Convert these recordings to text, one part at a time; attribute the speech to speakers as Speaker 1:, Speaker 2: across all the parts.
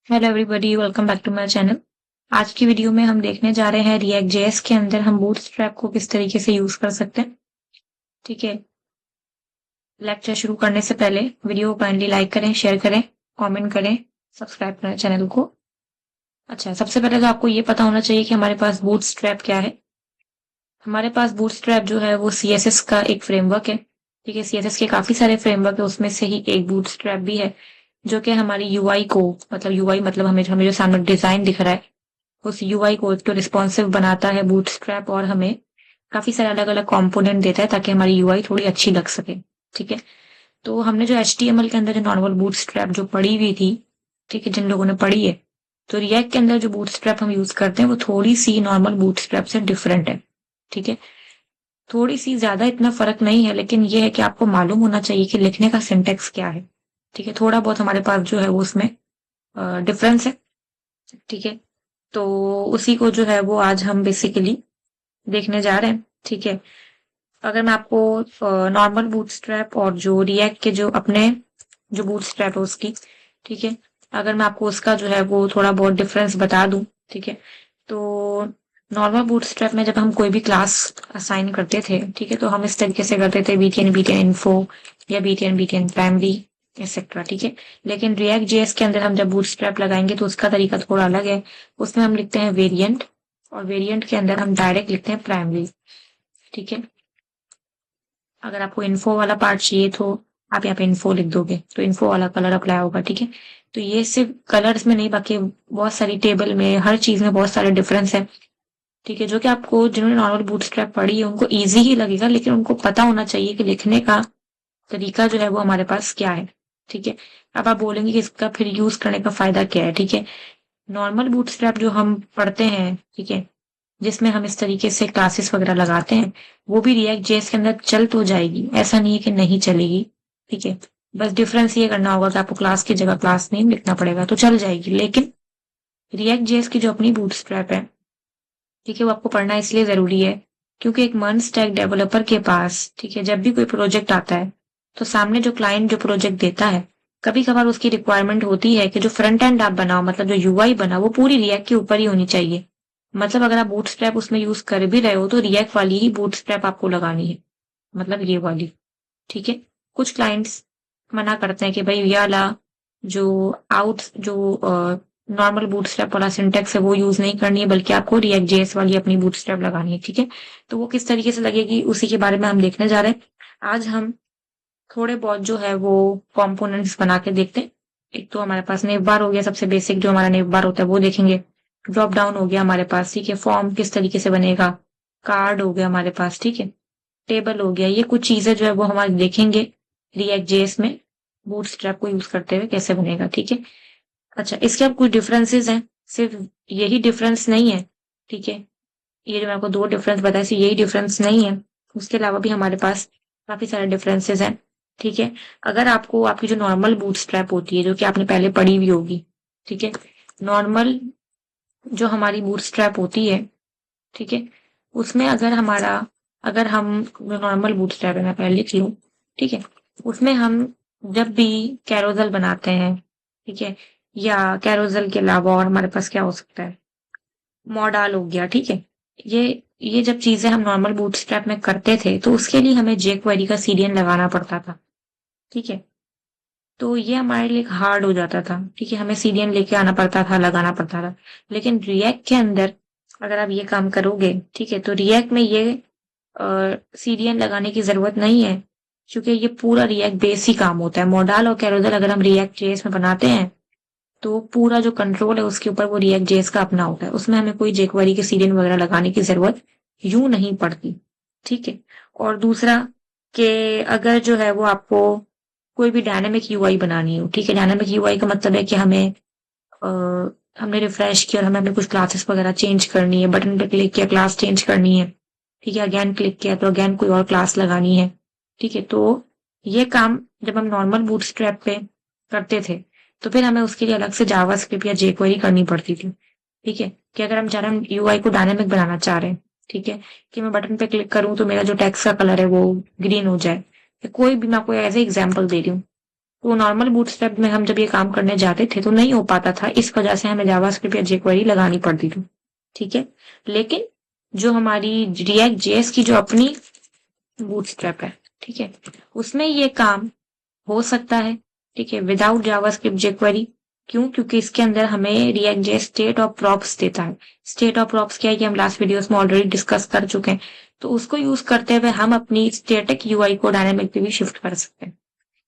Speaker 1: Hello everybody, welcome back to my channel. आज की video में हम देखने जा रहे हैं रिएक्ट जेएस के अंदर हम बूटस्ट्रैप को किस तरीके से यूज कर सकते हैं। ठीक है। लेक्चर शुरू करने से पहले वीडियो को काइंडली लाइक करें, शेयर करें, कमेंट करें, सब्सक्राइब करें चैनल को। अच्छा, सबसे पहले तो आपको ये पता होना चाहिए कि हमारे पास बूटस्ट्रैप क्या है। हमारे पास बूटस्ट्रैप जो है वो सीएसएस का एक फ्रेमवर्क है। ठीक है, सीएसएस के काफी सारे फ्रेमवर्क है, उसमें से ही एक बूटस्ट्रैप भी है जो कि हमारी यूआई को, मतलब यूआई मतलब हमें हमें जो सामने डिजाइन दिख रहा है उस यूआई को तो रिस्पॉन्सिव बनाता है बूटस्ट्रैप, और हमें काफी सारे अलग अलग कंपोनेंट देता है ताकि हमारी यूआई थोड़ी अच्छी लग सके। ठीक है। तो हमने जो एचटीएमएल के अंदर जो नॉर्मल बूटस्ट्रैप जो पड़ी हुई थी, ठीक है, जिन लोगों ने पढ़ी है, तो रिएक्ट के अंदर जो बूटस्ट्रैप हम यूज करते हैं वो थोड़ी सी नॉर्मल बूटस्ट्रैप से डिफरेंट है। ठीक है। थोड़ी सी, ज्यादा इतना फर्क नहीं है, लेकिन ये है कि आपको मालूम होना चाहिए कि लिखने का सिंटेक्स क्या है। ठीक है, थोड़ा बहुत हमारे पास जो है वो उसमें डिफरेंस है। ठीक है। तो उसी को जो है वो आज हम बेसिकली देखने जा रहे हैं। ठीक है। अगर मैं आपको नॉर्मल बूटस्ट्रैप और जो रिएक्ट के जो अपने जो बूटस्ट्रैप है उसकी, ठीक है, अगर मैं आपको उसका जो है वो थोड़ा बहुत डिफरेंस बता दूं, ठीक है, तो नॉर्मल बूटस्ट्रैप में जब हम कोई भी क्लास असाइन करते थे, ठीक है, तो हम इस तरीके से करते थे बीटीएन इन्फो या बीटीएन प्राइमरी एक्सेट्रा। ठीक है। लेकिन रिएक्ट जेएस के अंदर हम जब बूटस्ट्रैप लगाएंगे तो उसका तरीका थोड़ा अलग है। उसमें हम लिखते हैं वेरिएंट, और वेरिएंट के अंदर हम डायरेक्ट लिखते हैं प्राइमरी। ठीक है। अगर आपको इन्फो वाला पार्ट चाहिए तो आप यहाँ पे इन्फो लिख दोगे तो इन्फो वाला कलर अप्लाई होगा। ठीक है। तो ये सिर्फ कलर्स में नहीं, बाकी बहुत सारी टेबल में, हर चीज में बहुत सारे डिफरेंस है। ठीक है, जो कि आपको, जिन्होंने नॉर्मल बूटस्ट्रैप पढ़ी है उनको इजी ही लगेगा, लेकिन उनको पता होना चाहिए कि लिखने का तरीका जो है वो हमारे पास क्या है। ठीक है। अब आप बोलेंगे कि इसका फिर यूज करने का फायदा क्या है। ठीक है। नॉर्मल बूटस्ट्रैप जो हम पढ़ते हैं, ठीक है, जिसमें हम इस तरीके से क्लासेस वगैरह लगाते हैं, वो भी रिएक्ट जेएस के अंदर चल तो जाएगी, ऐसा नहीं है कि नहीं चलेगी। ठीक है। बस डिफरेंस ये करना होगा कि आपको क्लास की जगह क्लास नेम लिखना पड़ेगा तो चल जाएगी। लेकिन रिएक्ट जेएस की जो अपनी बूटस्ट्रैप है, ठीक है, वो आपको पढ़ना इसलिए जरूरी है क्योंकि एक मन स्टैक डेवलपर के पास, ठीक है, जब भी कोई प्रोजेक्ट आता है तो सामने जो क्लाइंट जो प्रोजेक्ट देता है, कभी कभार उसकी रिक्वायरमेंट होती है कि जो फ्रंट एंड आप बनाओ, मतलब जो यूआई बनाओ, वो पूरी रिएक्ट के ऊपर ही होनी चाहिए। मतलब अगर आप बूटस्ट्रैप उसमें यूज कर भी रहे हो तो रिएक्ट वाली ही बूटस्ट्रैप आपको लगानी है, मतलब ये वाली। ठीक है। कुछ क्लाइंट्स मना करते हैं कि भाई ये वाला जो आउट जो नॉर्मल बूटस्ट्रैप वाला सिंटेक्स है वो यूज नहीं करनी है, बल्कि आपको रिएक्ट जेएस वाली अपनी बूटस्ट्रैप लगानी है। ठीक है। तो वो किस तरीके से लगेगी उसी के बारे में हम देखने जा रहे हैं। आज हम थोड़े बहुत जो है वो कंपोनेंट्स बना के देखते हैं। एक तो हमारे पास नेव बार हो गया, सबसे बेसिक जो हमारा नेव बार होता है वो देखेंगे। ड्रॉप डाउन हो गया हमारे पास, ठीक है, फॉर्म किस तरीके से बनेगा, कार्ड हो गया हमारे पास, ठीक है, टेबल हो गया। ये कुछ चीजें जो है वो हमारे देखेंगे रिएक्ट जेएस में बूटस्ट्रैप को यूज करते हुए कैसे बनेगा। ठीक है। अच्छा, इसके अब कुछ डिफरेंसेस हैं, सिर्फ यही डिफरेंस नहीं है। ठीक है। ये जो मैं आपको दो डिफरेंस बताया, सिर्फ यही डिफरेंस नहीं है, उसके अलावा भी हमारे पास काफी सारे डिफरेंसेस हैं। ठीक है। अगर आपको आपकी जो नॉर्मल बूटस्ट्रैप होती है, जो कि आपने पहले पढ़ी हुई होगी, ठीक है, नॉर्मल जो हमारी बूटस्ट्रैप होती है, ठीक है, उसमें अगर हमारा, अगर हम नॉर्मल बूटस्ट्रैप है, मैं पहले लिख लूं, ठीक है, उसमें हम जब भी कैरोजल बनाते हैं, ठीक है, या कैरोजल के अलावा और हमारे पास क्या हो सकता है, मॉडल हो गया, ठीक है, ये ये जब चीजें हम नॉर्मल बूटस्ट्रैप में करते थे तो उसके लिए हमें जेक्वेरी का सीरियन लगाना पड़ता था। ठीक है। तो ये हमारे लिए हार्ड हो जाता था। ठीक है, हमें सीरियन लेके आना पड़ता था, लगाना पड़ता था। लेकिन रिएक्ट के अंदर अगर आप ये काम करोगे, ठीक है, तो रिएक्ट में ये सीरियन लगाने की जरूरत नहीं है, क्योंकि ये पूरा रिएक्ट बेस ही काम होता है। मॉडल और कैरोजल अगर हम रिएक्ट जेएस में बनाते हैं तो पूरा जो कंट्रोल है उसके ऊपर वो रिएक्ट जेएस का अपना होता है, उसमें हमें कोई जेक्वेरी के सीरियन वगैरह लगाने की जरूरत यूं नहीं पड़ती। ठीक है। और दूसरा कि अगर जो है वो आपको कोई भी डायनामिक यूआई बनानी हो, ठीक है, डायनामिक यूआई का मतलब है कि हमें अ, हमने रिफ्रेश किया और हमें अपने कुछ क्लासेस वगैरह चेंज करनी है, बटन पे क्लिक किया क्लास चेंज करनी है, ठीक है, अगेन क्लिक किया तो अगेन कोई और क्लास लगानी है। ठीक है। तो ये काम जब हम नॉर्मल बूटस्ट्रैप पे करते थे तो फिर हमें उसके लिए अलग से जावास्क्रिप्ट या जेक्वेरी करनी पड़ती थी। ठीक है, कि अगर हम चाह रहे हैं यूआई को डायनेमिक बनाना चाह रहे हैं, ठीक है, कि मैं बटन पे क्लिक करूं तो मेरा जो टेक्स्ट का कलर है वो ग्रीन हो जाए, या कोई भी, मैं आपको एज ए एग्जाम्पल दे रही हूँ, तो नॉर्मल बूटस्ट्रैप में हम जब ये काम करने जाते थे तो नहीं हो पाता था, इस वजह से हमें जावास्क्रिप्ट या जेक्वेरी लगानी पड़ती थी। ठीक है, लेकिन जो हमारी रिएक्ट जेएस की जो अपनी बूटस्ट्रैप है, ठीक है, उसमें ये काम हो सकता है, ठीक है, विदाउट जावास्क्रिप्ट जेक्वेरी। क्यों? क्योंकि इसके अंदर हमें react JS state of props देता है। स्टेट ऑफ प्रॉप्स क्या है, कि हम लास्ट वीडियोस में ऑलरेडी डिस्कस कर चुके हैं। तो उसको यूज करते हुए हम अपनी स्टैटिक यूआई को डायनामिक पे भी शिफ्ट कर सकते हैं।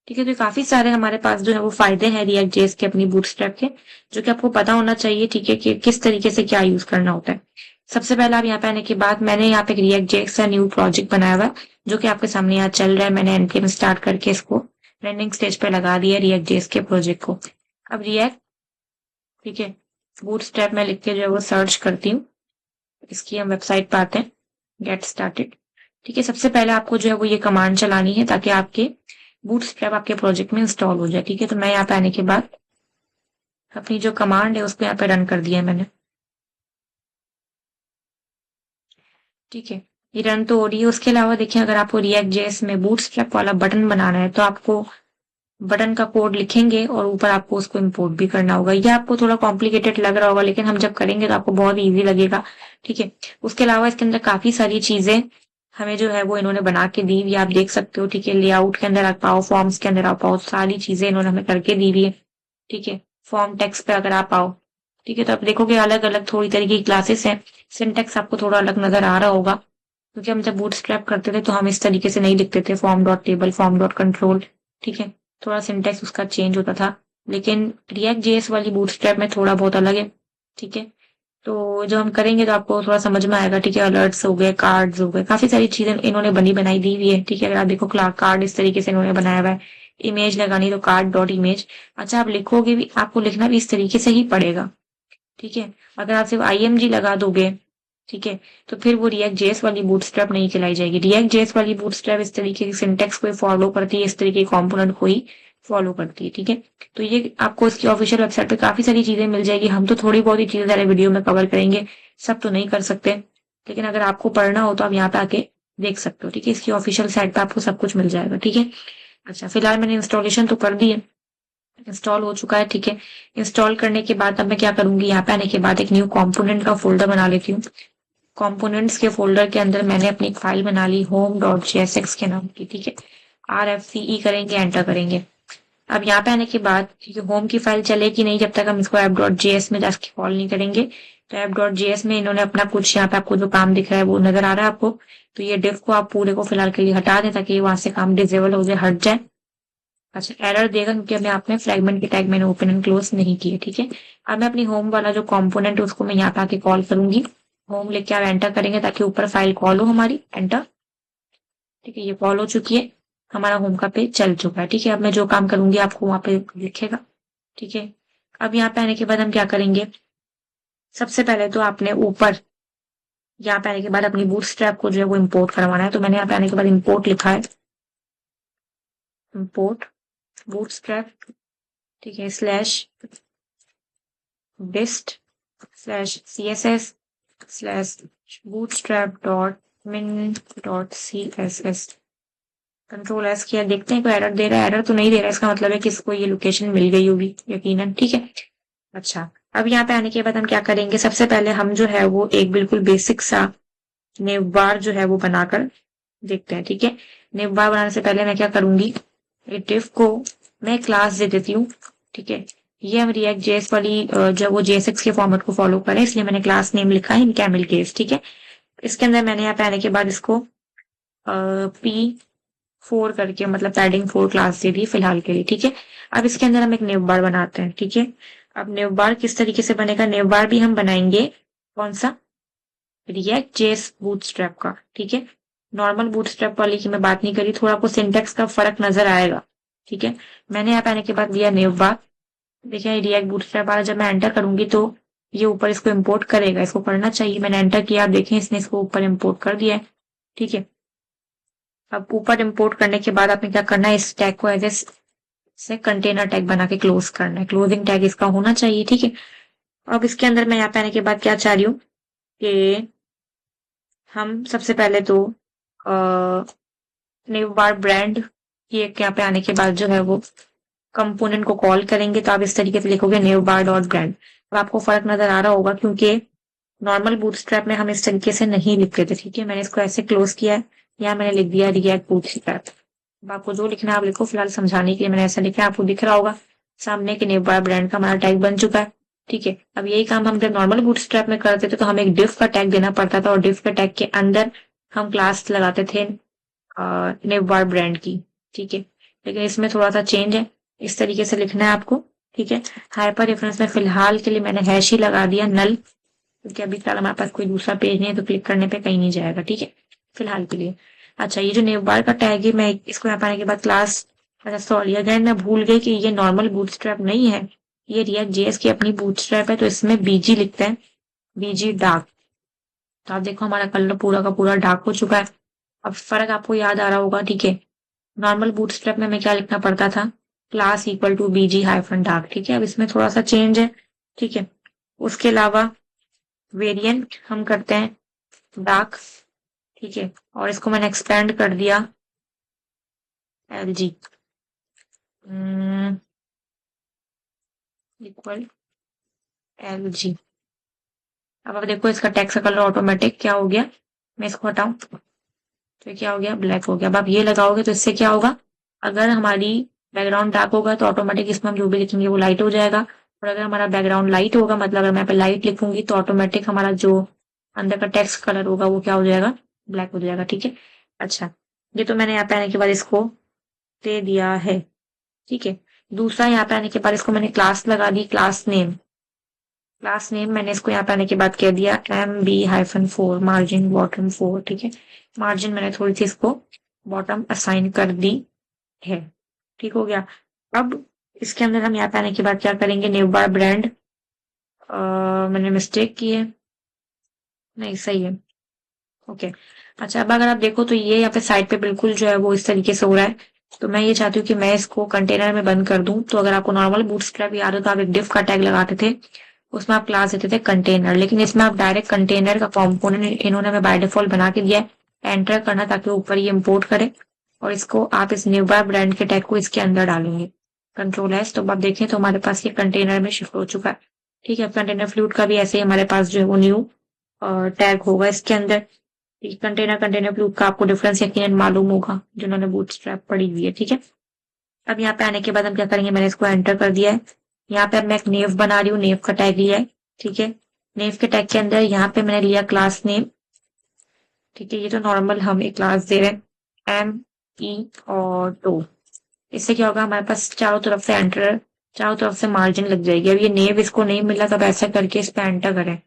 Speaker 1: ठीक है, तो काफी सारे हमारे पास जो है वो फायदे हैं रिएक्ट जेएस के अपनी बूटस्ट्रैप के, जो कि आपको पता होना चाहिए। ठीक है, कि किस तरीके से क्या यूज करना होता है। सबसे पहले आप यहाँ पे आने के बाद मैंने यहाँ पे एक रिएक्ट जेएस का न्यू प्रोजेक्ट बनाया हुआ है, जो कि आपके सामने यहाँ चल रहा है। मैंने एनपीएम स्टार्ट करके इसको रनिंग स्टेज पे लगा दिया रिएक्ट जेएस के प्रोजेक्ट को। अब रिएक्ट, ठीक है, बूटस्ट्रैप में लिख के जो है वो सर्च करती हूँ। इसकी हम वेबसाइट पे आते हैं, गेट स्टार्टेड। ठीक है, सबसे पहले आपको जो है वो ये कमांड चलानी है ताकि आपके बूटस्ट्रैप आपके प्रोजेक्ट में इंस्टॉल हो जाए। ठीक है, तो मैं यहाँ पे आने के बाद अपनी जो कमांड है उसको यहाँ पे रन कर दिया मैंने। ठीक है, ये रन तो हो रही है। उसके अलावा देखिए, अगर आपको रिएक्ट जेएस में बूटस्ट्रैप वाला बटन बनाना है तो आपको बटन का कोड लिखेंगे और ऊपर आपको उसको इंपोर्ट भी करना होगा। ये आपको थोड़ा कॉम्प्लिकेटेड लग रहा होगा, लेकिन हम जब करेंगे तो आपको बहुत इजी लगेगा। ठीक है, उसके अलावा इसके अंदर काफी सारी चीजें हमें जो है वो इन्होंने बना के दी हुई, आप देख सकते हो। ठीक है, लेआउट के अंदर आप आओ, फॉर्म्स के अंदर आप आओ, सारी चीजें इन्होंने हमें करके दी हुई है। ठीक है, फॉर्म टेक्स्ट पे अगर आप आओ, ठीक है, तो आप देखोगे अलग अलग थोड़ी तरीके की क्लासेस हैं। सिंटेक्स आपको थोड़ा अलग नजर आ रहा होगा, क्योंकि हम जब बूटस्ट्रैप करते थे तो हम इस तरीके से नहीं लिखते थे, form dot table, form dot control. ठीक है, थोड़ा सिंटेक्स उसका चेंज होता था, लेकिन रिएक्ट जेएस वाली बूटस्ट्रैप में थोड़ा बहुत अलग है। ठीक है, तो जो हम करेंगे तो आपको थोड़ा समझ में आएगा। ठीक है, अलर्ट्स हो गए, कार्ड्स हो गए, काफी सारी चीजें इन्होंने बनी बनाई दी हुई है। ठीक है, अगर आप देखो कार्ड इस तरीके से इन्होंने बनाया हुआ है, इमेज लगानी तो कार्ड डॉट इमेज। अच्छा, आप लिखोगे भी, आपको लिखना भी इस तरीके से ही पड़ेगा। ठीक है, अगर आप सिर्फ आईएमजी लगा दोगे, ठीक है, तो फिर वो रिएक्ट जेएस वाली बूटस्ट्रैप नहीं चलाई जाएगी। रिएक्ट जेएस वाली बूटस्ट्रैप इस तरीके की सिंटेक्स को फॉलो करती है, इस तरीके के कॉम्पोनेंट को ही फॉलो करती है। ठीक है, तो ये आपको इसकी ऑफिशियल वेबसाइट पे काफी सारी चीजें मिल जाएगी। हम तो थोड़ी बहुत ही चीजें सारे वीडियो में कवर करेंगे, सब तो नहीं कर सकते, लेकिन अगर आपको पढ़ना हो तो आप यहाँ पे आके देख सकते हो। ठीक है, इसकी ऑफिशियल साइट पे आपको सब कुछ मिल जाएगा। ठीक है, अच्छा, फिलहाल मैंने इंस्टॉलेशन तो कर दी है, इंस्टॉल हो चुका है। ठीक है, इंस्टॉल करने के बाद अब मैं क्या करूंगी, यहाँ पे आने के बाद एक न्यू कॉम्पोनेंट का फोल्डर बना लेती हूँ। कंपोनेंट्स के फोल्डर के अंदर मैंने अपनी एक फाइल बना ली होम डॉट जेएसएक्स के नाम की। ठीक है, RFCE करेंगे, एंटर करेंगे। अब यहाँ पे आने के बाद, ठीक है, होम की फाइल चलेगी नहीं जब तक हम इसको ऐप डॉट जेएस में जाके कॉल नहीं करेंगे। तो ऐप डॉट जेएस में इन्होंने अपना कुछ, यहाँ पे आपको जो काम दिख रहा है वो नजर आ रहा है आपको। तो ये डिफ को आप पूरे को फिलहाल के लिए हटा दें ताकि वहां से काम डिसेबल हो जाए, हट जाए। अच्छा, एरर देगा क्योंकि हमें आपने फ्रेगमेंट के टैग मैंने ओपन एंड क्लोज नहीं किए। ठीक है, अब मैं अपनी होम वाला जो कंपोनेंट है उसको मैं यहाँ पे आके कॉल करूंगी। होम लिख के आप एंटर करेंगे ताकि ऊपर फाइल कॉल हो हमारी, एंटर। ठीक है, ये कॉल हो चुकी है, हमारा होम का पेज चल चुका है। ठीक है, अब मैं जो काम करूंगी आपको वहां पे लिखेगा। ठीक है, अब यहाँ पे आने के बाद हम क्या करेंगे, सबसे पहले तो आपने ऊपर यहाँ पे आने के बाद अपनी बूटस्ट्रैप को जो है वो इम्पोर्ट करवाना है। तो मैंने यहाँ पे आने के बाद इम्पोर्ट लिखा है, इम्पोर्ट बूटस्ट्रैप। ठीक है, slash dist slash CSS slash bootstrap dot min dot CSS। Control S किया, देखते हैं कोई एरर दे रहा है। एरर तो नहीं दे रहा है, इसका मतलब है कि इसको ये लोकेशन मिल गई होगी यकीनन। ठीक है, अच्छा, अब यहाँ पे आने के बाद हम क्या करेंगे, सबसे पहले हम जो है वो एक बिल्कुल बेसिक सा नेव बार जो है वो बनाकर देखते हैं। ठीक है, नेव बार बनाने से पहले मैं क्या करूंगी, डिफ को मैं क्लास दे देती हूँ। ठीक है, ये हम रिएक्ट जेएस वाली जो वो जेएसएक्स के फॉर्मेट को फॉलो करें, इसलिए मैंने क्लास नेम लिखा है कैमल केस। ठीक है, इसके अंदर मैंने यहाँ पे आने के बाद इसको P4 करके, मतलब पैडिंग 4 क्लास दे दी फिलहाल के लिए। ठीक है, अब इसके अंदर हम एक नेव बार बनाते हैं। ठीक है, अब नेव बार किस तरीके से बनेगा, नेव बार भी हम बनाएंगे कौन सा, रिएक्ट जेएस बूटस्ट्रैप का। ठीक है, नॉर्मल बूटस्ट्रैप वाली की मैं बात नहीं करी, थोड़ा आपको सिंटेक्स का फर्क नजर आएगा। ठीक है, मैंने यहाँ पे आने के बाद दिया नेव बार। देखिए, रिएक्ट बूटस्ट्रैप वाला जब मैं एंटर करूंगी तो ये ऊपर इसको इंपोर्ट करेगा, इसको करना चाहिए। मैंने एंटर किया, आप देखें इसने इसको ऊपर इंपोर्ट कर दिया है। ठीक है, अब ऊपर इंपोर्ट करने के बाद आपने क्या करना है, इस टैग को एज ए से कंटेनर टैग बना के क्लोज करना है, क्लोजिंग टैग इसका होना चाहिए। ठीक है, अब इसके अंदर मैं यहाँ पे आने के बाद क्या चाह रही हूँ कि हम सबसे पहले तो नेव बार ब्रांड, ये यहाँ पे आने के बाद जो है वो कंपोनेंट को कॉल करेंगे तो आप इस तरीके से लिखोगे नेवबार डॉट ब्रांड। अब आपको फर्क नजर आ रहा होगा क्योंकि नॉर्मल बूटस्ट्रैप में हम इस तरीके से नहीं लिखते थे। ठीक है, मैंने इसको ऐसे क्लोज किया है, यहाँ मैंने लिख दिया रिएक्ट बूटस्ट्रैप। अब आपको जो लिखना है आप लिखो, फिलहाल समझाने के लिए मैंने ऐसा लिखा है, आपको दिख रहा होगा सामने के नेवबार ब्रांड का हमारा टैग बन चुका है। ठीक है, अब यही काम हम जब नॉर्मल बूटस्ट्रैप में करते थे तो हमें एक डिफ का टैग देना पड़ता था और डिफ के टैग के अंदर हम क्लास लगाते थे नेवबार ब्रांड की। ठीक है, लेकिन इसमें थोड़ा सा चेंज है, इस तरीके से लिखना है आपको। ठीक है, हाइपर रेफरेंस में फिलहाल के लिए मैंने हैश ही लगा दिया नल, क्योंकि अभी फिलहाल हमारे पास कोई दूसरा पेज नहीं है तो क्लिक करने पे कहीं नहीं जाएगा। ठीक है, फिलहाल के लिए। अच्छा, ये जो नेवबार का टैग है, मैं इसको यहाँ पे आने के बाद क्लास, अच्छा सॉरी अगेन मैं भूल गई कि ये नॉर्मल बूटस्ट्रैप नहीं है, ये रिएक्ट जेएस की अपनी बूटस्ट्रैप है, तो इसमें बीजी लिखते हैं, बीजी डार्क। तो आप देखो हमारा कलर पूरा का पूरा डार्क हो चुका है। अब फर्क आपको याद आ रहा होगा। ठीक है, नॉर्मल बूटस्ट्रैप में हमें क्या लिखना पड़ता था, class equal to BG hyphen dark. ठीक है, अब इसमें थोड़ा सा चेंज है। ठीक है, उसके अलावा वेरिएंट हम करते हैं डार्क। ठीक है, और इसको मैंने एक्सपेंड कर दिया LG इक्वल LG। अब देखो इसका टेक्स्ट का कलर ऑटोमेटिक क्या हो गया, मैं इसको हटाऊं तो क्या हो गया, ब्लैक हो गया। अब आप ये लगाओगे तो इससे क्या होगा, अगर हमारी बैकग्राउंड डार्क होगा तो ऑटोमेटिक इसमें हम जो भी लिखेंगे वो लाइट हो जाएगा, और अगर हमारा बैकग्राउंड लाइट होगा, मतलब अगर मैं यहाँ पे लाइट लिखूंगी तो ऑटोमेटिक हमारा जो अंदर का टेक्स्ट कलर होगा वो क्या हो जाएगा, ब्लैक हो जाएगा। ठीक है, अच्छा ये तो मैंने यहाँ पे आने के बाद इसको दे दिया है। ठीक है, दूसरा यहाँ पे आने के बाद इसको मैंने क्लास लगा दी, क्लास नेम। क्लास नेम मैंने इसको यहाँ पे आने के बाद कह दिया MB-4 मार्जिन बॉटम 4। ठीक है, मार्जिन मैंने थोड़ी सी इसको बॉटम असाइन कर दी है। ठीक हो गया। अब इसके अंदर हम यहाँ पे आने के बाद क्या करेंगे, नेवबार ब्रांड, मैंने मिस्टेक की है, नहीं सही है। ओके, अच्छा अब अगर आप देखो तो ये यहाँ पे साइड पे बिल्कुल जो है वो इस तरीके से हो रहा है, तो मैं ये चाहती हूँ कि मैं इसको कंटेनर में बंद कर दूं। तो अगर आपको नॉर्मल बूटस्ट्रैप याद हो तो आप एक डिफ का टैग लगाते थे, उसमें आप क्लास देते थे कंटेनर, लेकिन इसमें आप डायरेक्ट कंटेनर का कॉम्पोनेंट इन्होंने हमें बाय डिफॉल्ट बना के दिया है, एंटर करना ताकि ऊपर ये इम्पोर्ट करे, और इसको आप इस नेवबार ब्रांड के टैग को इसके अंदर डालेंगे, कंट्रोल S। तो आप देखें तो हमारे पास ये कंटेनर में शिफ्ट हो चुका है। ठीक है, कंटेनर फ्लूट का भी ऐसे ही हमारे पास जो है वो न्यू टैग होगा इसके अंदर। कंटेनर कंटेनर फ्लूट का आपको डिफरेंस यकीनन मालूम होगा जिन्होंने बूटस्ट्रैप पढ़ी हुई है। ठीक है, अब यहाँ पे आने के बाद हम क्या करेंगे, मैंने इसको एंटर कर दिया है। यहाँ पे अब मैं एक नेव बना रही हूँ, नेव का टैग लिया है। ठीक है, नेव के टैग के अंदर यहाँ पे मैंने लिया क्लास नेम। ठीक है, ये तो नॉर्मल हम एक क्लास दे रहे हैं ME और 2। इससे क्या होगा, हमारे पास चारों तरफ से एंटर, चारों तरफ से मार्जिन लग जाएगी। अब ये नेव इसको नहीं मिला, तब ऐसा करके इस पे एंटर करें,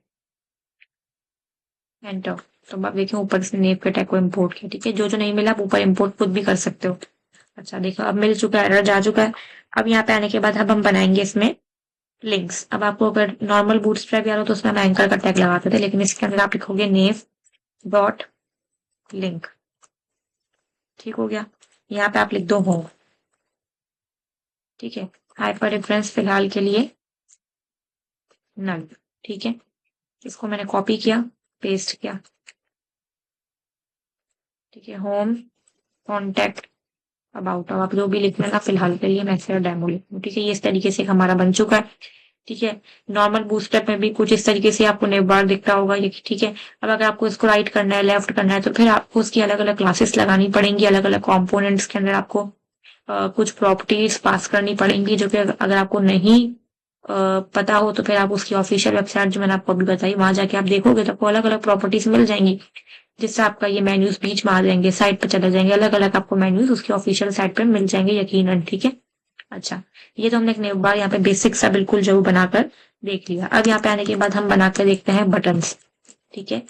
Speaker 1: एंटर। तो आप देखिए ऊपर से नेव के टैग को इम्पोर्ट किया। ठीक है, जो जो नहीं मिला आप ऊपर इम्पोर्ट खुद भी कर सकते हो। अच्छा देखो अब मिल चुका है, एरर जा चुका है। अब यहाँ पे आने के बाद अब हम बनाएंगे इसमें लिंक्स। अब आपको अगर नॉर्मल बूटस्ट्रैप याद हो तो उसमें हम एंकर का टैग लगाते थे, लेकिन इसके अंदर आप लिखोगे नेव डॉट लिंक। ठीक हो गया, यहाँ पे आप लिख दो होम। ठीक है, हाइपर रेफरेंस फिलहाल के लिए नल। ठीक है, इसको मैंने कॉपी किया, पेस्ट किया। ठीक है, होम कॉन्टेक्ट अबाउट, अब आप जो भी लिखना है ना, फिलहाल के लिए मैं सिर्फ डेमो लिखूँ। ठीक है, ये इस तरीके से हमारा बन चुका है। ठीक है, नॉर्मल बूस्टअप में भी कुछ इस तरीके से आपको नेवबार दिख रहा होगा ये। ठीक है, अब अगर आपको इसको राइट करना है, लेफ्ट करना है, तो फिर आपको उसकी अलग अलग क्लासेस लगानी पड़ेंगी, अलग अलग कॉम्पोनेंट्स के अंदर आपको कुछ प्रॉपर्टीज पास करनी पड़ेंगी, जो कि अगर आपको नहीं पता हो तो फिर आप उसकी ऑफिशियल वेबसाइट जो मैंने आपको अभी बताई वहां जाके आप देखोगे तो आपको अलग अलग प्रॉपर्टीज मिल जाएंगी, जिससे आपका ये मेन्यूज बीच में आ जाएंगे, साइट पे चले जाएंगे, अलग अलग आपको मेन्यूज उसकी ऑफिशियल साइट पे मिल जाएंगे यकीनन। ठीक है, अच्छा ये तो हमने एक बार यहाँ पे बेसिक सा बिल्कुल जो बनाकर देख लिया। अब यहाँ पे आने के बाद हम बनाकर देखते हैं बटन्स। ठीक है,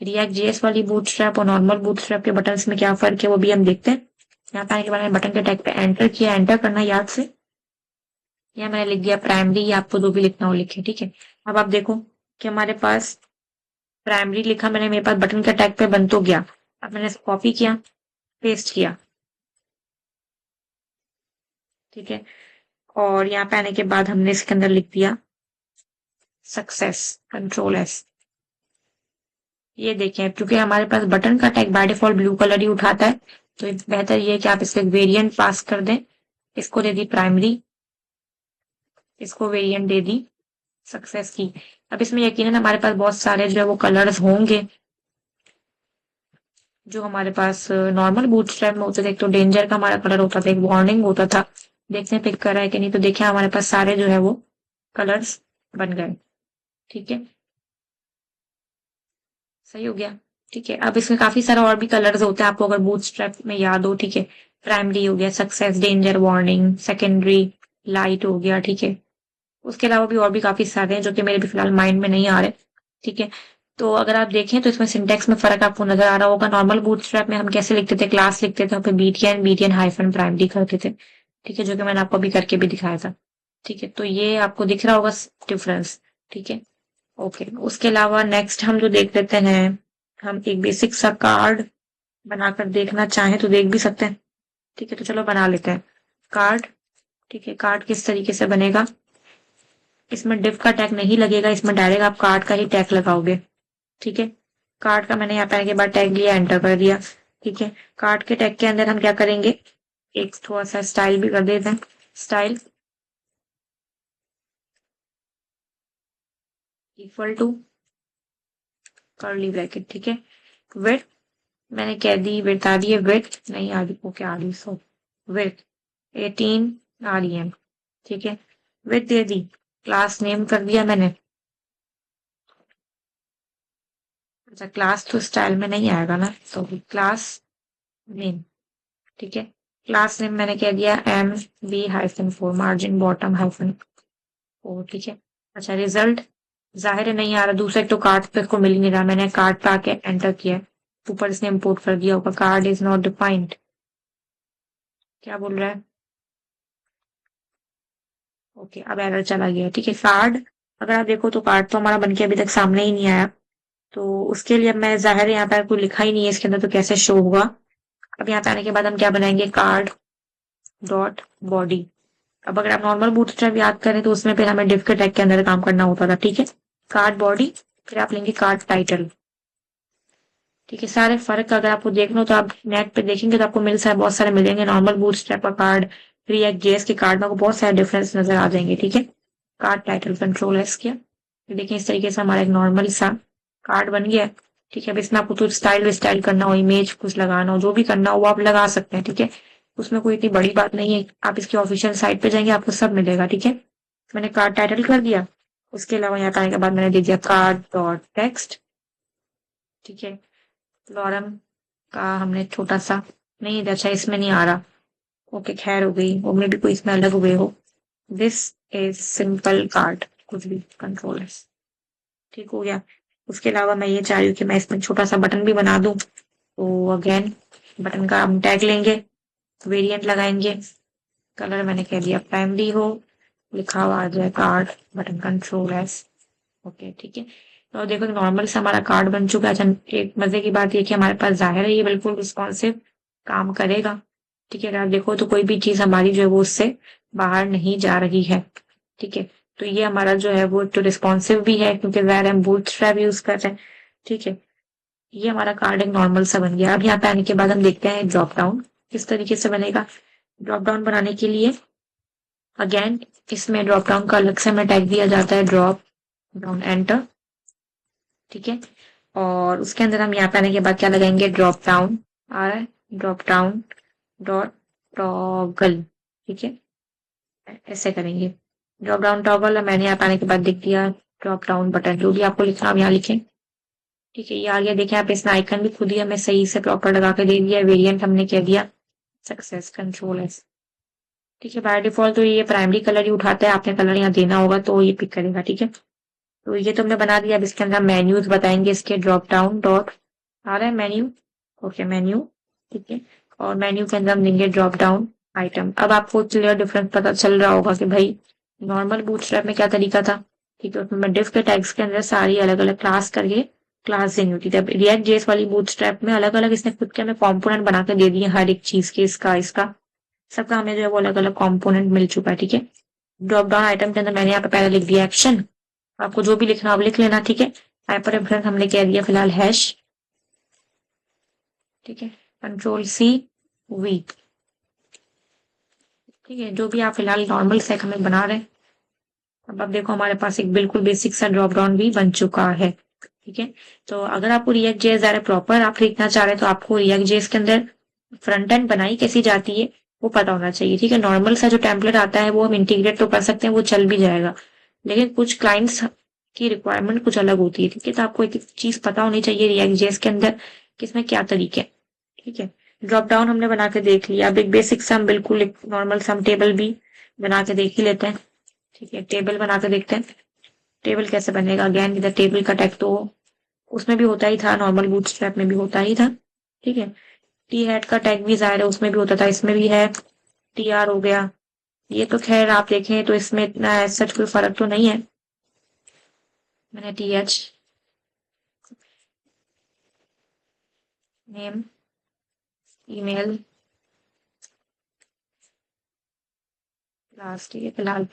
Speaker 1: रिएक्ट जेएस वाली बूटस्ट्रैप और नॉर्मल बूटस्ट्रैप के बटन्स में क्या फर्क है वो भी हम देखते हैं। यहाँ पे आने के बाद मैंने बटन के टैग पे एंटर किया, एंटर करना याद से, यहाँ मैंने लिख दिया प्राइमरी, या आपको जो भी लिखना हो लिखे। ठीक है, अब आप देखो कि हमारे पास प्राइमरी लिखा मैंने, मेरे पास बटन के टैग पे बन तो गया। अब मैंने इसको कॉपी किया, पेस्ट किया। ठीक है, और यहाँ पे आने के बाद हमने इसके अंदर लिख दिया सक्सेस, कंट्रोल S। ये देखें क्योंकि हमारे पास बटन का tag by default blue colour ही उठाता है, तो बेहतर ये है कि आप इसका वेरिएंट पास कर दें इसको दे दी प्राइमरी, इसको वेरिएंट दे दी सक्सेस की। अब इसमें यकीनन हमारे पास बहुत सारे जो है वो कलर्स होंगे जो हमारे पास नॉर्मल बूटस्ट्रैप में होते थे। एक तो डेंजर का हमारा कलर होता था, एक वार्निंग होता था। देखते हैं पिक कर रहा है कि नहीं। तो देखिए हमारे पास सारे जो है वो कलर्स बन गए। ठीक है, सही हो गया। ठीक है, अब इसमें काफी सारे और भी कलर्स होते हैं, आपको अगर बूटस्ट्रैप में याद हो। ठीक है, प्राइमरी हो गया, success, danger, warning, secondary, light हो गया। ठीक है, उसके अलावा भी और भी काफी सारे हैं जो कि मेरे भी फिलहाल माइंड में नहीं आ रहे। ठीक है, तो अगर आप देखें तो इसमें सिंटेक्स में फर्क आपको नजर आ रहा होगा। नॉर्मल बूटस्ट्रैप में हम कैसे लिखते थे, क्लास लिखते थे, फिर बीटीएन हाइफन प्राइमरी करते थे। ठीक है, जो कि मैंने आपको अभी करके भी दिखाया था। ठीक है, तो ये आपको दिख रहा होगा डिफरेंस। ठीक है, ओके। उसके अलावा नेक्स्ट हम जो देख लेते हैं, हम एक बेसिक सा कार्ड बनाकर देखना चाहें तो देख भी सकते हैं। ठीक है, तो चलो बना लेते हैं कार्ड। ठीक है, कार्ड किस तरीके से बनेगा, इसमें डिव का टैग नहीं लगेगा, इसमें डायरेक्ट आप कार्ड का ही टैग लगाओगे। ठीक है, कार्ड का मैंने यहाँ पे आने के बाद टैग लिया, एंटर कर दिया। ठीक है, कार्ड के टैग के अंदर हम क्या करेंगे, एक थोड़ा सा स्टाइल भी कर देते हैं। Style equal to curly bracket. ठीक है, विड्थ मैंने कह दी, विड्थ आ रही है, विड्थ नहीं आ रही, ओके आ रही, सो विड्थ 18 आ रही है। ठीक है, विड्थ दे दी, क्लास नेम कर दिया मैंने। अच्छा, क्लास तो स्टाइल में नहीं आएगा ना, तो क्लास नेम। ठीक है, क्लास नेम मैंने कह दिया MB-4, मार्जिन बॉटम -4। ठीक है, अच्छा रिजल्ट जाहिर है नहीं आ रहा, दूसरे तो कार्ड पे को मिल ही नहीं रहा, मैंने कार्ड पे आके एंटर किया, ऊपर इसने इंपोर्ट कर दिया होगा, कार्ड इज नॉट डिफाइंड। क्या बोल रहा है, ओके अब एरर चला गया। ठीक है, कार्ड अगर आप देखो तो कार्ड तो हमारा बनके अभी तक सामने ही नहीं आया। तो उसके लिए अब मैं जाहिर है यहाँ पे कोई लिखा ही नहीं है इसके अंदर, तो कैसे शो होगा। अब यहाँ पे आने के बाद हम क्या बनाएंगे, कार्ड डॉट बॉडी। अब अगर आप नॉर्मल बूटस्ट्रैप याद करें तो उसमें फिर हमें डिव के टैग के अंदर काम करना होता था। ठीक है, कार्ड बॉडी, फिर आप लेंगे कार्ड टाइटल। ठीक है, सारे फर्क अगर आपको देखना हो तो आप नेट पे देखेंगे तो आपको मिल सारे बहुत सारे मिलेंगे। नॉर्मल बूटस्ट्रैप का कार्ड, रिएक्ट जेएस के कार्ड में आपको बहुत सारे डिफरेंस नजर आ जाएंगे। ठीक है, कार्ड टाइटल कंट्रोल एस किया, देखिए इस तरीके से हमारा एक नॉर्मल सा कार्ड बन गया। ठीक है, अब इसमें आपको कुछ स्टाइल करना हो, इमेज कुछ लगाना हो, जो भी करना हो वो आप लगा सकते हैं। ठीक है, उसमें कोई इतनी बड़ी बात नहीं है, आप इसकी ऑफिशियल साइट पे जाएंगे आपको सब मिलेगा। ठीक है, मैंने कार्ड टाइटल कर दिया, उसके अलावा यहाँ पे आने के बाद मैंने दे दिया कार्ड डॉट टेक्स्ट। ठीक है, लॉरम का हमने छोटा सा नहीं, अच्छा इसमें नहीं आ रहा, ओके खैर हो गई, वो में भी कोई इसमें अलग हुए हो। दिस इज सिंपल कार्ड, कुछ भी कंट्रोल एस। ठीक हो गया। उसके अलावा मैं ये चाह रही हूँ कि मैं इसमें छोटा सा बटन भी बना दूं, तो अगेन बटन का हम टैग लेंगे, वेरिएंट लगाएंगे, कलर मैंने कह दिया प्राइमरी हो, लिखा हुआ आ जाए card button control S. Okay ठीक है, तो देखो नॉर्मल से हमारा कार्ड बन चुका है। अच्छा, एक मजे की बात ये कि हमारे पास जाहिर है ये बिल्कुल रिस्पॉन्सिव काम करेगा। ठीक है, अगर आप देखो तो कोई भी चीज हमारी जो है वो उससे बाहर नहीं जा रही है। ठीक है, तो ये हमारा जो है वो तो रिस्पॉन्सिव भी है क्योंकि वैर हम बूटस्ट्रैप यूज कर रहे हैं। ठीक है, ये हमारा कार्ड एक नॉर्मल सा बन गया। अब यहाँ पे आने के बाद हम देखते हैं ड्रॉप डाउन किस तरीके से बनेगा। ड्रॉप डाउन बनाने के लिए अगेन इसमें ड्रॉप डाउन का अलग से हमें टैग दिया जाता है, ड्रॉप डाउन एंटर। ठीक है, और उसके अंदर हम यहाँ पे आने के बाद क्या लगाएंगे, ड्रॉप डाउन आ रहा है, ड्रॉप डाउन डॉट टॉगल। ठीक है, ऐसे करेंगे, ड्रॉप डाउन टॉगल। मैंने यहाँ पे आने के बाद लिख दिया ड्रॉप डाउन बटन, जो भी आपको लिखना आप यहाँ लिखें। ठीक है, ये आ गया, देखें आप इसमें आइकन भी खुद ही हमें सही से प्रॉपर लगा के दे दिया, वेरिएंट हमने कह दिया सक्सेस कंट्रोल एस। ठीक है, बाय डिफॉल्ट तो ये प्राइमरी कलर ही उठाता है, आपने कलर यहाँ देना होगा तो ये पिक करेगा। ठीक है, तो ये तो हमने बना दिया। अब इसके अंदर मेन्यूज बताएंगे, इसके ड्रॉप डाउन डॉट आ रहा है मेन्यू, ओके मेन्यू। ठीक है, और मेन्यू के अंदर हम देंगे ड्रॉप डाउन आइटम। अब आपको क्लियर डिफरेंस पता चल रहा होगा कि भाई नॉर्मल बूटस्ट्रैप में क्या तरीका था। ठीक है, उसमें डिफ के टैग्स के अंदर सारी अलग अलग क्लास करके क्लास देनी होती थी। अब रिएक्ट जेएस वाली बूटस्ट्रैप में अलग अलग इसने खुद के हमें कॉम्पोनेंट बना के दे दिए, हर एक चीज के, इसका इसका सबका हमें जो है वो अलग अलग कॉम्पोनेंट मिल चुका है। ठीक है, ड्रॉप डाउन आइटम के अंदर मैंने यहाँ पे पहले लिख दिया एक्शन, आपको जो भी लिखना आप लिख लेना। ठीक है, हाइपर रेफरेंस हमने कह दिया फिलहाल हैश। ठीक है, कंट्रोल सी वी, ठीक है, जो भी आप फिलहाल नॉर्मल सेक हमें बना रहे हैं। अब देखो हमारे पास एक बिल्कुल बेसिक सा ड्रॉप डाउन भी बन चुका है। ठीक है, तो अगर आपको रिएक्ट जेएस ज़्यादा प्रॉपर आप लिखना चाह रहे हैं तो आपको रिएक्ट जेएस के अंदर फ्रंट एंड बनाई कैसी जाती है वो पता होना चाहिए। ठीक है, नॉर्मल सा जो टेम्पलेट आता है वो हम इंटीग्रेट तो कर सकते हैं, वो चल भी जाएगा, लेकिन कुछ क्लाइंट्स की रिक्वायरमेंट कुछ अलग होती है। ठीक है, तो आपको एक चीज पता होनी चाहिए रिएक्ट जेएस के अंदर कि इसमें क्या तरीके हैं। ठीक है, ड्रॉप डाउन हमने बना के देख लिया। अब एक बेसिक सम बिल्कुल एक नॉर्मल सम टेबल भी बना के देख ही लेते हैं। ठीक है, टेबल बना के देखते हैं टेबल कैसे बनेगा। अगेन इधर टेबल का टैग तो उसमें भी होता ही था, नॉर्मल बूटस्ट्रैप में भी होता ही था। ठीक है, टी हेड का टैग भी जाहिर है उसमें भी होता था, इसमें भी है। टी आर हो गया, ये तो खैर आप देखें तो इसमें इतना सच कोई फर्क तो नहीं है। मैंने T H name email class, ठीक है फिलहाल।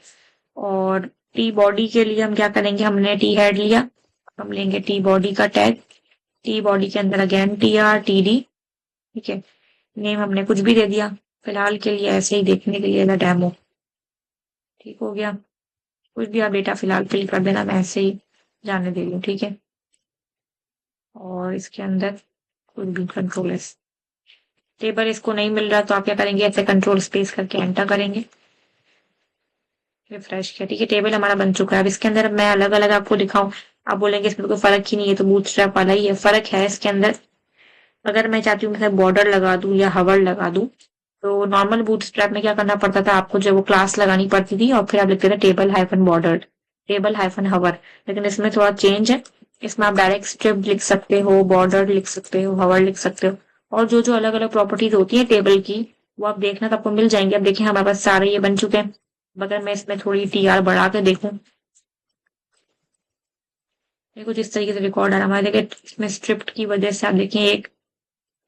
Speaker 1: और टी बॉडी के लिए हम क्या करेंगे, हमने टी हेड लिया, हम लेंगे टी बॉडी का टैग। टी बॉडी के अंदर again T R T D. ठीक है, नेम हमने कुछ भी दे दिया फिलहाल के लिए, ऐसे ही देखने के लिए डेमो। ठीक हो गया, कुछ भी आप डेटा फिलहाल फिल कर देना, मैं ऐसे ही जाने दे रही हूँ। ठीक है, और इसके अंदर कुछ भी कंट्रोल एस टेबल इसको नहीं मिल रहा तो आप क्या करेंगे, ऐसे कंट्रोल स्पेस करके एंटर करेंगे, रिफ्रेश किया। ठीक है, टेबल हमारा बन चुका है। अब इसके अंदर मैं अलग अलग आपको दिखाऊं, आप बोलेंगे इसमें तो कोई फर्क ही नहीं है, तो बूटस्ट्रैप वाला ही है। फर्क है इसके अंदर, अगर मैं चाहती हूँ मैं बॉर्डर लगा दूं या हवर लगा दूं, तो नॉर्मल बूटस्ट्रैप में क्या करना पड़ता था आपको, जो वो क्लास लगानी पड़ती थी और फिर आप लिखते थे table hyphen border, table hyphen hover. लेकिन इसमें थोड़ा चेंज है, इसमें आप डायरेक्ट स्ट्रिप लिख सकते हो, बॉर्डर लिख सकते हो, हवर लिख सकते हो, और जो जो अलग अलग प्रॉपर्टीज होती है टेबल की वो आप देखना तो आपको मिल जाएंगे। अब देखिए हमारे पास सारे ये बन चुके हैं। अगर मैं इसमें थोड़ी टी आर बढ़ा के देखूं, देखो जिस तरीके से रिकॉर्ड आ रहा है हमारे, देखिए इसमें स्ट्रिप्ट की वजह से आप देखें एक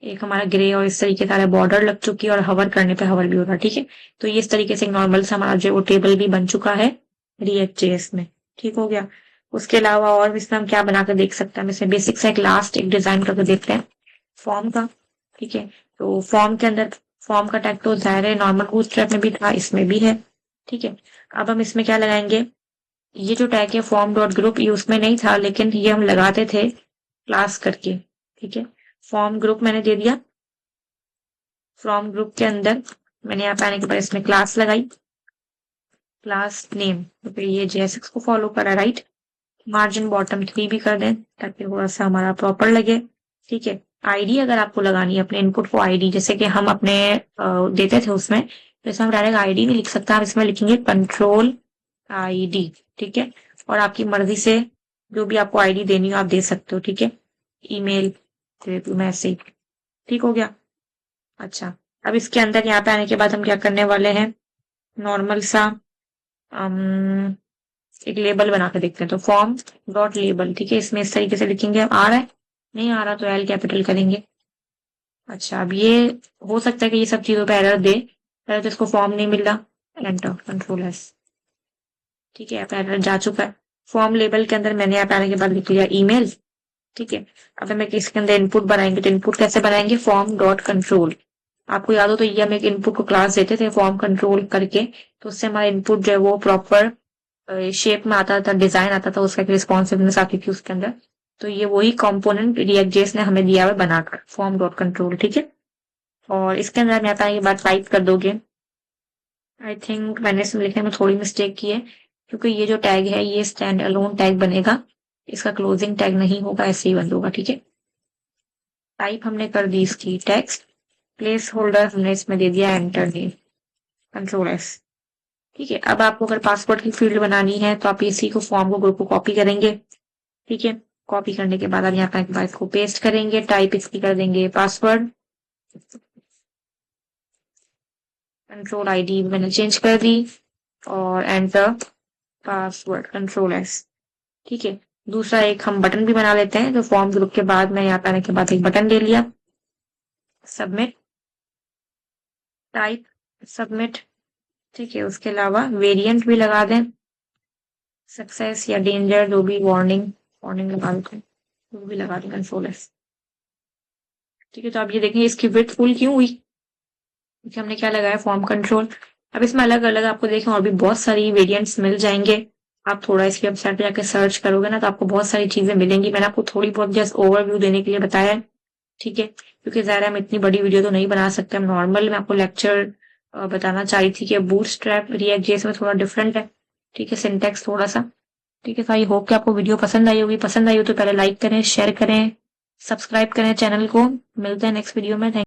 Speaker 1: एक हमारा ग्रे और इस तरीके से बॉर्डर लग चुकी है, और हवर करने पे हवर भी होता है। ठीक है, तो ये इस तरीके से नॉर्मल सा हमारा जो टेबल भी बन चुका है रिएक्ट जेएस में। ठीक हो गया, उसके अलावा और भी इसमें हम क्या बनाकर देख सकते हैं, हम इसमें बेसिक से एक लास्ट एक डिजाइन करके देखते हैं फॉर्म का। ठीक है, तो फॉर्म के अंदर फॉर्म का टैग तो जाहिर है नॉर्मल बूटस्ट्रैप में भी था, इसमें भी है। ठीक है, अब हम इसमें क्या लगाएंगे, ये जो टैग है फॉर्म डॉट ग्रुप, ये उसमें नहीं था लेकिन ये हम लगाते थे क्लास करके। ठीक है, फॉर्म ग्रुप मैंने दे दिया, फ्रॉम ग्रुप के अंदर मैंने यहाँ पे आने के बाद इसमें क्लास लगाई, क्लास नेम, तो फिर ये जेएसएक्स को फॉलो करा, राइट। मार्जिन बॉटम 3 भी कर दें ताकि थोड़ा सा हमारा प्रॉपर लगे। ठीक है, आईडी अगर आपको लगानी है अपने इनपुट को, आईडी जैसे कि हम अपने देते थे उसमें, तो इसमें हम डायरेक्ट आईडी नहीं लिख सकते, आप इसमें लिखेंगे कंट्रोल आईडी। ठीक है, और आपकी मर्जी से जो भी आपको आईडी देनी हो आप दे सकते हो। ठीक है, ईमेल मैसेज, ठीक हो गया। अच्छा, अब इसके अंदर यहाँ पे आने के बाद हम क्या करने वाले हैं, नॉर्मल सा एक लेबल बना के देखते हैं, तो फॉर्म डॉट लेबल। ठीक है, इसमें इस तरीके से लिखेंगे, आ रहा है, नहीं आ रहा तो एल कैपिटल करेंगे। अच्छा, अब ये हो सकता है कि ये सब चीजों पे एरर दे, पहले तो इसको फॉर्म नहीं मिल रहा, एंटर कंट्रोल एस। ठीक है, अब एरर जा चुका है। फॉर्म लेबल के अंदर मैंने यहाँ पे आने के बाद लिख लिया ईमेल। ठीक है, अब हमें इसके अंदर इनपुट बनाएंगे, तो इनपुट कैसे बनाएंगे, फॉर्म डॉट कंट्रोल। आपको याद हो तो ये हम एक इनपुट को क्लास देते थे फॉर्म कंट्रोल करके, तो उससे हमारा इनपुट जो है वो प्रॉपर शेप में आता था, डिजाइन आता था, उसका एक रिस्पॉन्सिवनेस आती थी उसके अंदर। तो ये वही कंपोनेंट रिएक्ट जेएस ने हमें दिया हुआ बनाकर, फॉर्म डॉट कंट्रोल। ठीक है, और इसके अंदर मैं आता है ये बात टाइप कर दोगे। आई थिंक मैंने इसमें लिखने में थोड़ी मिस्टेक की है, क्योंकि ये जो टैग है ये स्टैंड अलोन टैग बनेगा, इसका क्लोजिंग टैग नहीं होगा, ऐसे ही बंद होगा। ठीक है, टाइप हमने कर दी इसकी टेक्स्ट, प्लेस होल्डर हमने इसमें दे दिया एंटर नेम, कंट्रोल एस। ठीक है, अब आपको अगर पासवर्ड की फील्ड बनानी है तो आप इसी को फॉर्म को ग्रुप को कॉपी करेंगे। ठीक है, कॉपी करने के बाद आप यहाँ पे इसको पेस्ट करेंगे, टाइप इसकी कर देंगे पासवर्ड, कंट्रोल आईडी मैंने चेंज कर दी, और एंटर पासवर्ड कंट्रोल एस। ठीक है, दूसरा एक हम बटन भी बना लेते हैं, तो फॉर्म ग्रुप के बाद मैं यहाँ पे आने के बाद एक बटन ले लिया, सबमिट, टाइप सबमिट। ठीक है, उसके अलावा वेरिएंट भी लगा दें, सक्सेस या डेंजर, जो भी वार्निंग वार्निंग लगा देते हैं, वो भी लगा दें, कंट्रोल एस। ठीक है, तो आप ये देखेंगे इसकी विड्थ फुल क्यों हुई, क्योंकि हमने क्या लगाया, फॉर्म कंट्रोल। अब इसमें अलग अलग आपको देखें और भी बहुत सारी वेरिएंट्स मिल जाएंगे। आप थोड़ा इसकी वेबसाइट पे जाकर सर्च करोगे ना तो आपको बहुत सारी चीजें मिलेंगी। मैंने आपको थोड़ी बहुत जस्ट ओवरव्यू देने के लिए बताया है, ठीक है, क्योंकि ज़ाहिर है हम इतनी बड़ी वीडियो तो नहीं बना सकते। हम नॉर्मल मैं आपको लेक्चर बताना चाह रही थी कि बूटस्ट्रैप रिएक्ट जेएस में थोड़ा डिफरेंट है, ठीक है, सिंटैक्स थोड़ा सा, ठीक है। तो आई होप कि आपको वीडियो पसंद आई होगी। पसंद आई हो तो पहले लाइक करें, शेयर करें, सब्सक्राइब करें चैनल को। मिलते हैं नेक्स्ट वीडियो में। थैंक